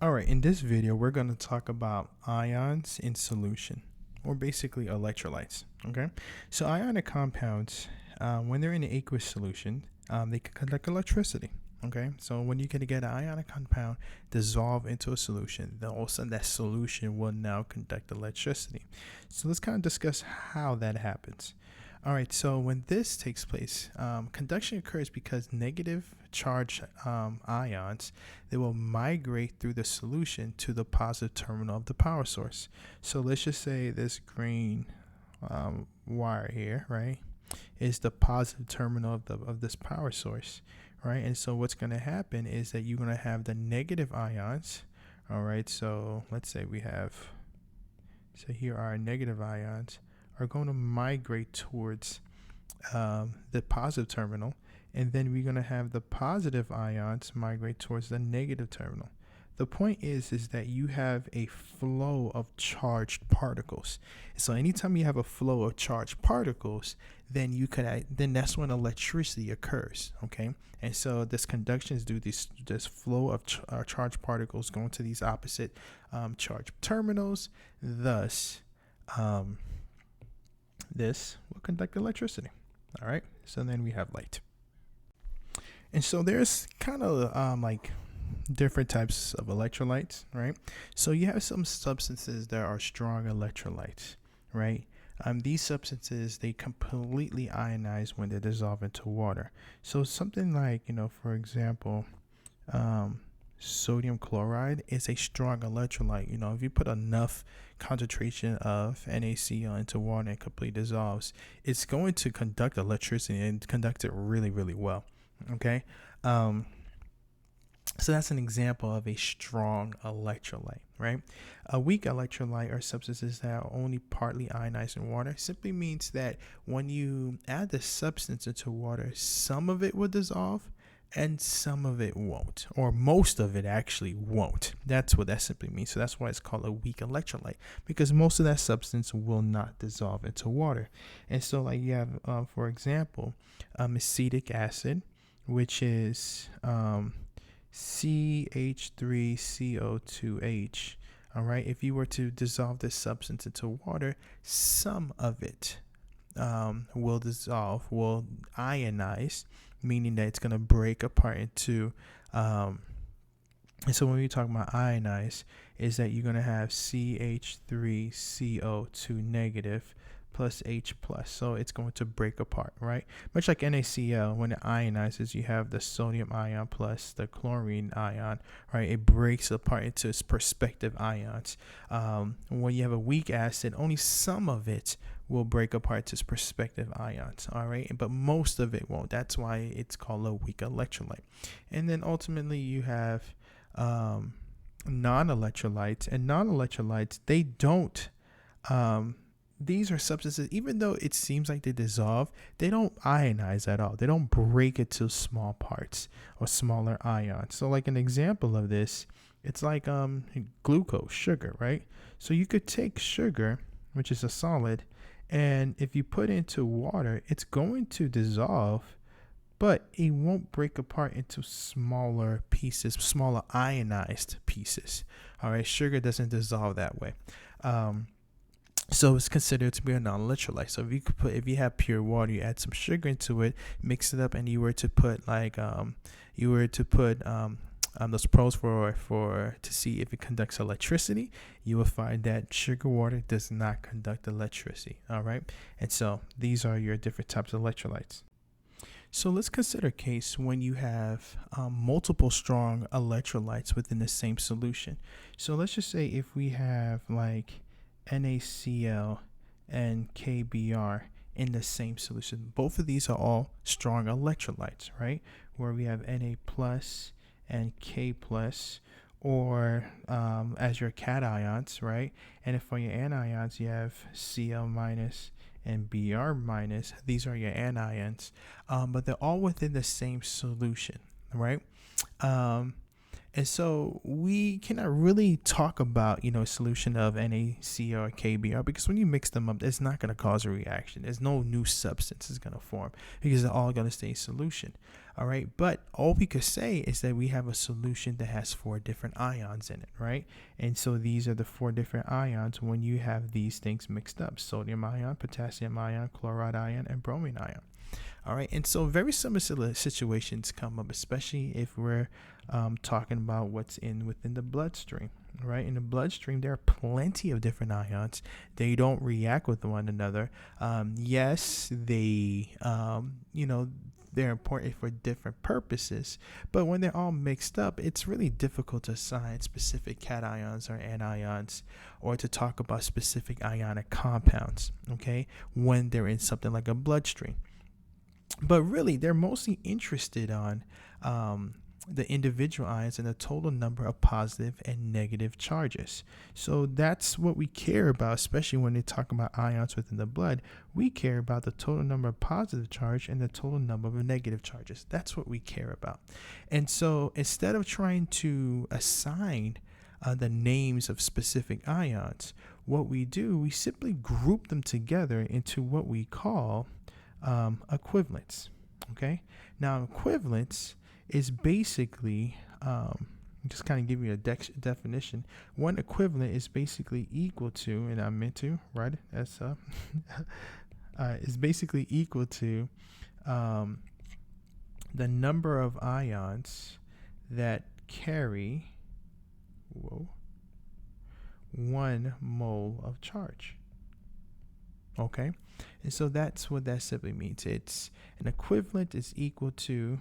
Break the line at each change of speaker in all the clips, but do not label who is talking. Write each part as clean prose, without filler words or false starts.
All right, in this video, we're going to talk about ions in solution, or basically electrolytes. Okay, so ionic compounds, when they're in an aqueous solution, they can conduct electricity. Okay, so when you can get an ionic compound dissolve into a solution, then all of a sudden that solution will now conduct electricity. So let's kind of discuss how that happens. All right, so when this takes place, conduction occurs because negative charge ions, they will migrate through the solution to the positive terminal of the power source. So let's just say this green wire here, right, is the positive terminal of this power source, right? And so what's going to happen is that you're going to have the negative ions. All right, so let's say so here are negative ions are going to migrate towards the positive terminal, and then we're going to have the positive ions migrate towards the negative terminal. The point is that you have a flow of charged particles. So anytime you have a flow of charged particles, then that's when electricity occurs. Okay, and so this conduction is due to this flow of charged particles going to these opposite charged terminals. Thus, this will conduct electricity. All right, so then we have light. And so there's kind of like different types of electrolytes, right? So you have some substances that are strong electrolytes, right? These substances, they completely ionize when they dissolve into water. So something like, for example, sodium chloride is a strong electrolyte. If you put enough concentration of NaCl into water and completely dissolves, it's going to conduct electricity and conduct it really, really well. Okay. So that's an example of a strong electrolyte, right? A weak electrolyte are substances that are only partly ionized in water. It simply means that when you add the substance into water, some of it will dissolve and some of it won't, or most of it actually won't. That's what that simply means. So that's why it's called a weak electrolyte, because most of that substance will not dissolve into water. And so like you have, for example, acetic acid, which is CH3CO2H. All right, if you were to dissolve this substance into water, some of it will ionize, meaning that it's going to break apart into and so when we talk about ionize, is that you're going to have CH3CO2 negative plus H plus. So it's going to break apart, right? Much like NaCl, when it ionizes, you have the sodium ion plus the chlorine ion, right? It breaks apart into its respective ions. When you have a weak acid, only some of it will break apart to its respective ions, all right? But most of it won't. That's why it's called a weak electrolyte. And then ultimately you have non-electrolytes, and non-electrolytes, they don't these are substances, even though it seems like they dissolve, they don't ionize at all. They don't break it to small parts or smaller ions. So like an example of this, it's like glucose, sugar, right? So you could take sugar, which is a solid, and if you put it into water, it's going to dissolve, but it won't break apart into smaller pieces, smaller ionized pieces. All right, sugar doesn't dissolve that way. So it's considered to be a non-electrolyte. So if you have pure water, you add some sugar into it, mix it up, and you were to put those probes for to see if it conducts electricity, you will find that sugar water does not conduct electricity. All right, and so these are your different types of electrolytes. So let's consider a case when you have multiple strong electrolytes within the same solution. So let's just say if we have like NaCl and KBr in the same solution. Both of these are all strong electrolytes, right? Where we have Na plus and K plus, or as your cations, right? And if for your anions you have Cl minus and Br minus, these are your anions, but they're all within the same solution, right? And so we cannot really talk about, a solution of NaCl or KBr, because when you mix them up, it's not going to cause a reaction. There's no new substance is going to form because they're all going to stay in solution. All right. But all we could say is that we have a solution that has 4 different ions in it. Right. And so these are the 4 different ions when you have these things mixed up: sodium ion, potassium ion, chloride ion, and bromine ion. All right. And so very similar situations come up, especially if we're talking about what's within the bloodstream. Right. In the bloodstream, there are plenty of different ions. They don't react with one another. Yes, they're important for different purposes, but when they're all mixed up, it's really difficult to assign specific cations or anions, or to talk about specific ionic compounds, okay, when they're in something like a bloodstream. But really, they're mostly interested on the individual ions and the total number of positive and negative charges. So that's what we care about, especially when they talk about ions within the blood. We care about the total number of positive charge and the total number of negative charges. That's what we care about. And so instead of trying to assign the names of specific ions, what we do, we simply group them together into what we call equivalents. Okay. Now, equivalents is basically, just kind of give you a definition. One equivalent is basically equal to, and I meant to write it as is basically equal to the number of ions that carry 1 mole of charge. Okay, and so that's what that simply means. It's an equivalent is equal to,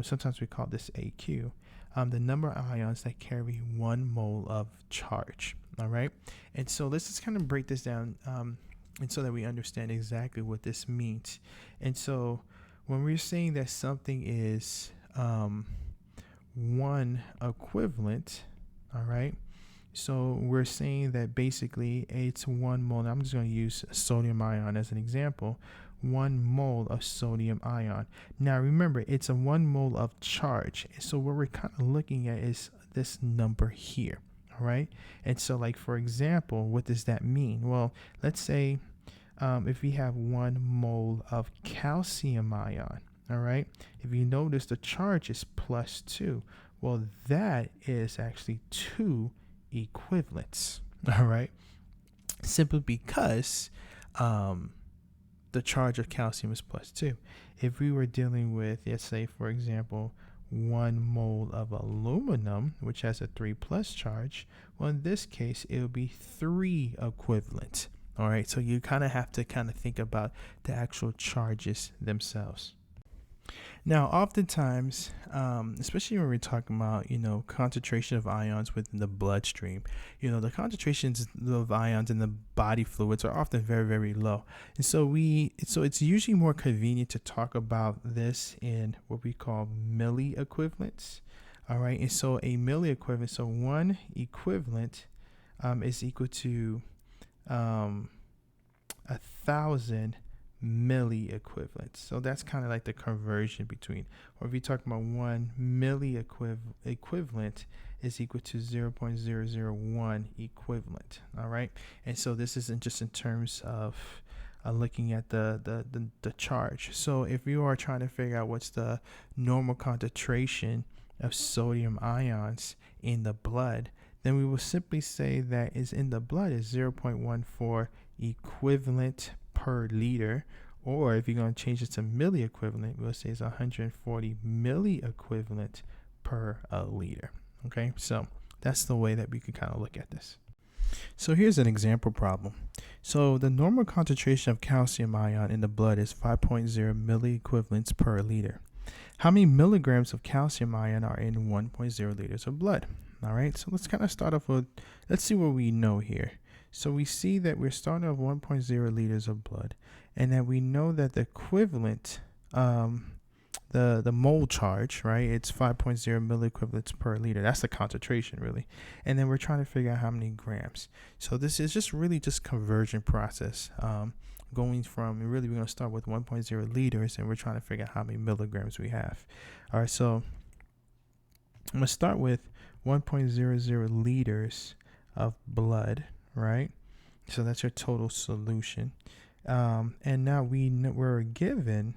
sometimes we call this AQ, the number of ions that carry 1 mole of charge. All right, and so let's just kind of break this down, and so that we understand exactly what this means. And so when we're saying that something is 1 equivalent, all right, so we're saying that basically it's 1 mole. I'm just going to use sodium ion as an example. 1 mole of sodium ion. Now remember, it's a 1 mole of charge. So what we're kind of looking at is this number here. All right. And so, like, for example, what does that mean? Well, let's say if we have 1 mole of calcium ion. All right. If you notice, the charge is +2. Well, that is actually 2 equivalents. All right, simply because the charge of calcium is +2. If we were dealing with, let's say, for example, 1 mole of aluminum, which has a 3+ charge, well, in this case it would be 3 equivalents. All right, so you kind of have to think about the actual charges themselves. Now, oftentimes, especially when we're talking about, concentration of ions within the bloodstream, the concentrations of ions in the body fluids are often very, very low. And so it's usually more convenient to talk about this in what we call milli equivalents. All right. And so a milli equivalent, so 1 equivalent is equal to 1,000 milli equivalents. So that's kind of like the conversion between, or if you talk about 1 milli equivalent is equal to 0.001 equivalent. All right. And so this isn't just in terms of looking at the charge. So if you are trying to figure out what's the normal concentration of sodium ions in the blood, then we will simply say that is in the blood is 0.14 equivalent per liter, or if you're going to change it to milli equivalent, we'll say it's 140 milli equivalent per liter. Okay, so that's the way that we can kind of look at this. So here's an example problem. So the normal concentration of calcium ion in the blood is 5.0 milli equivalents per liter. How many milligrams of calcium ion are in 1.0 liters of blood? All right, so let's kind of start off with, let's see what we know here. So we see that we're starting off 1.0 liters of blood, and that we know that the equivalent, the mole charge, right, it's 5.0 milliequivalents per liter. That's the concentration, really. And then we're trying to figure out how many grams. So this is just really just conversion process. Going from, really, we're going to start with 1.0 liters, and we're trying to figure out how many milligrams we have. All right, so I'm going to start with 1.00 liters of blood, right? So that's your total solution. And now we're given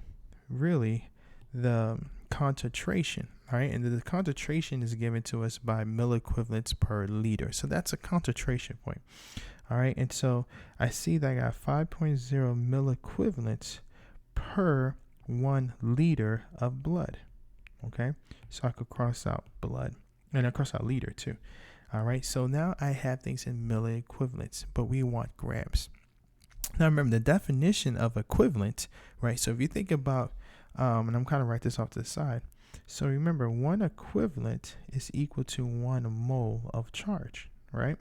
really the concentration, right? And the concentration is given to us by milliequivalents per liter. So that's a concentration point. All right. And so I see that I got 5.0 milliequivalents per 1 liter of blood. Okay. So I could cross out blood, and I cross out liter too. All right. So now I have things in milliequivalents, but we want grams. Now remember the definition of equivalent, right? So if you think about, and I'm kind of write this off to the side. So remember, 1 equivalent is equal to 1 mole of charge, right?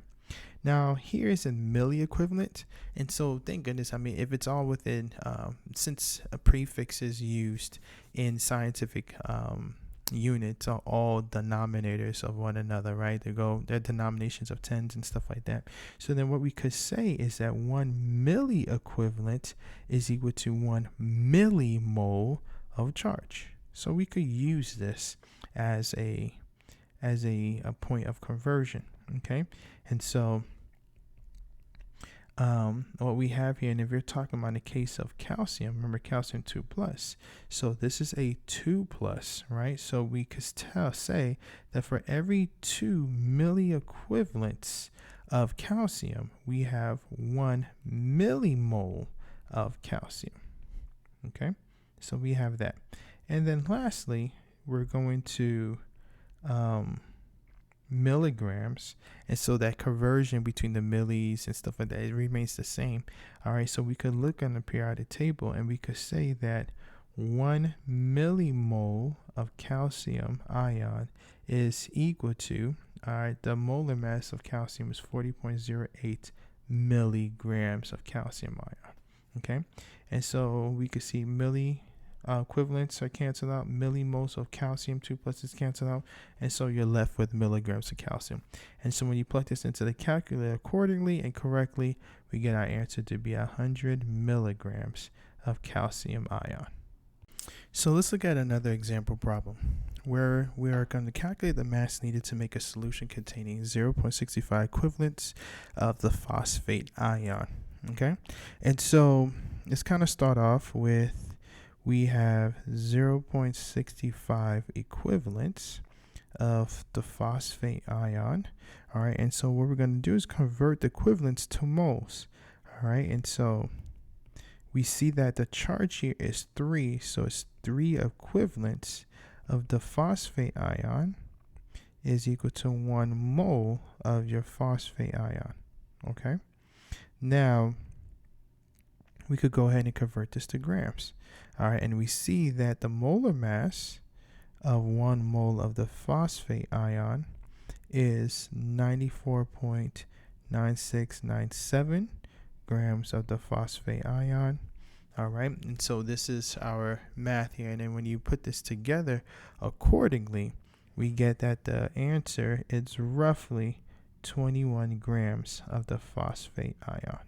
Now here is a milliequivalent, and so thank goodness. I mean, if it's all within, since a prefix is used in scientific units are all denominators of one another, right? They're denominations of tens and stuff like that. So then what we could say is that 1 milliequivalent is equal to 1 millimole of charge. So we could use this as a point of conversion, okay? And so what we have here, and if you're talking about a case of calcium, remember calcium 2+. So this is a 2+, right? So we could say that for every 2 milliequivalents of calcium, we have 1 millimole of calcium. Okay, so we have that. And then lastly, we're going to milligrams, and so that conversion between the millis and stuff like that, it remains the same. All right, so we could look on the periodic table and we could say that 1 millimole of calcium ion is equal to, all right, the molar mass of calcium is 40.08 milligrams of calcium ion. Okay, and so we could see equivalents are canceled out, millimoles of calcium 2+ is canceled out, and so you're left with milligrams of calcium. And so when you plug this into the calculator accordingly and correctly, we get our answer to be 100 milligrams of calcium ion. So let's look at another example problem where we are going to calculate the mass needed to make a solution containing 0.65 equivalents of the phosphate ion. Okay, and so let's kind of start off with, we have 0.65 equivalents of the phosphate ion. All right, and so what we're going to do is convert the equivalents to moles. All right, and so we see that the charge here is 3, so it's 3 equivalents of the phosphate ion is equal to 1 mole of your phosphate ion. Okay, now we could go ahead and convert this to grams. All right, and we see that the molar mass of 1 mole of the phosphate ion is 94.9697 grams of the phosphate ion. All right, and so this is our math here, and then when you put this together accordingly, we get that the answer is roughly 21 grams of the phosphate ion.